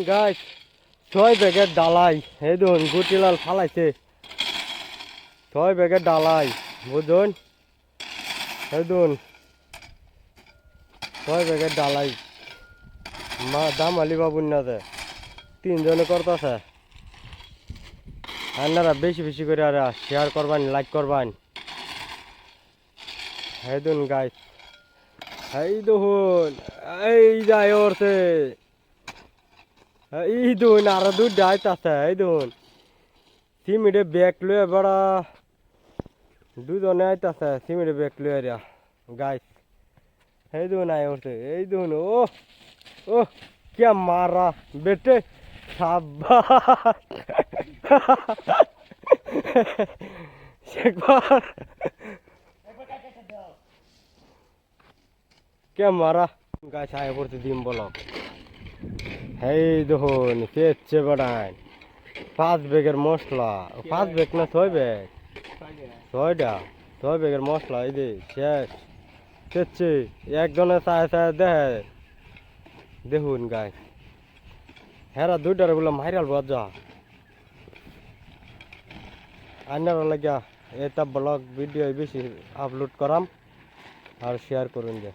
গাছ 6 ব্যাগের ডালাই এই দেখুন গুটিলাল ফালাইছে 6 ব্যাগের ডালাই বুঝুন এই দেখুন 6 ব্যাগের ডালাই মা দাম আলি বাবুর না দে 3 জনে করতেছে আপনারা বেশি বেশি করে আর শেয়ার করবেন লাইক করবেন এই দেখুন গাছ এই দেখুন এই যায় ওরছে এই দেখুন আরো দুধ ডাইত আছে এই দেখুন সিমিটে ব্যাগ লয়ে বড়া দুজনে আইতাছে সিমিটে ব্যাগ লয়ে রা গাইস এই দেখুন আয় উঠছে এই দেখুন ও ও কে মারা বেটে সাব্বাস শেখবার কে মারা গাছ আয় পড়তে ডিম বলো এই দেখুন পেয়েছে বেড়ায় 5 ব্যাগের মশলা 5 ব্যাগ না 6 ব্যাগ 6 ব্যাগের মশলা এই যে শেষ পেয়েছে একজনে চায় চায় দেখুন গাছ হেরা দুইটার বলে মাইরাল বাজা আনারা লাগিয়া এটা ব্লগ ভিডিও বেশি আপলোড করাম আর শেয়ার করুন যে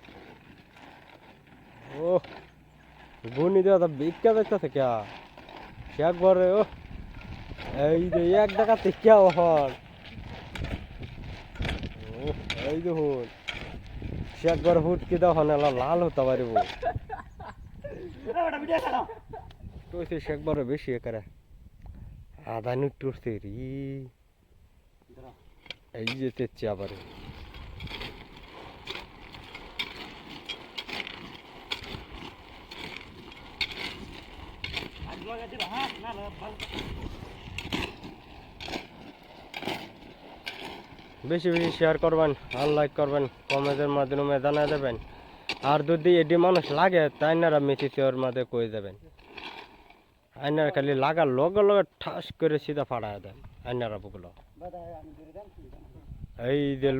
ও গুনি দেওয়া বিজ্ঞা দেখতেছে কে একবারে ও এই যে এক টাকাতে কে হন এই দেখুন সে একবার হুটকি দেওয়া হন লাল হতে পারিব তো সে একবারে বেশি করে আধা নুট টুটছে রি এই যে তেচ্ছে আবার বেশি বেশি শেয়ার করবেন আর লাইক করবেন কমেন্টের মাধ্যমে জানা দেবেন আর যদি এটি মানুষ লাগে তাই নারা মেসেজের মধ্যে কয়ে যাবেন আইনারা খালি লাগার লগে লগে ঠাস করে সিধা ফাড়ায় দেন আইনারা বুকলো এই যে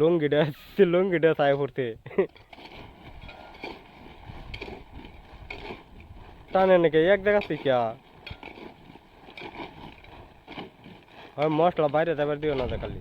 লুঙ্গিটা চাই পড়তে টানে নাকি এক জায়গা থেকে মশলা বাইরে যাবার দিও না খালি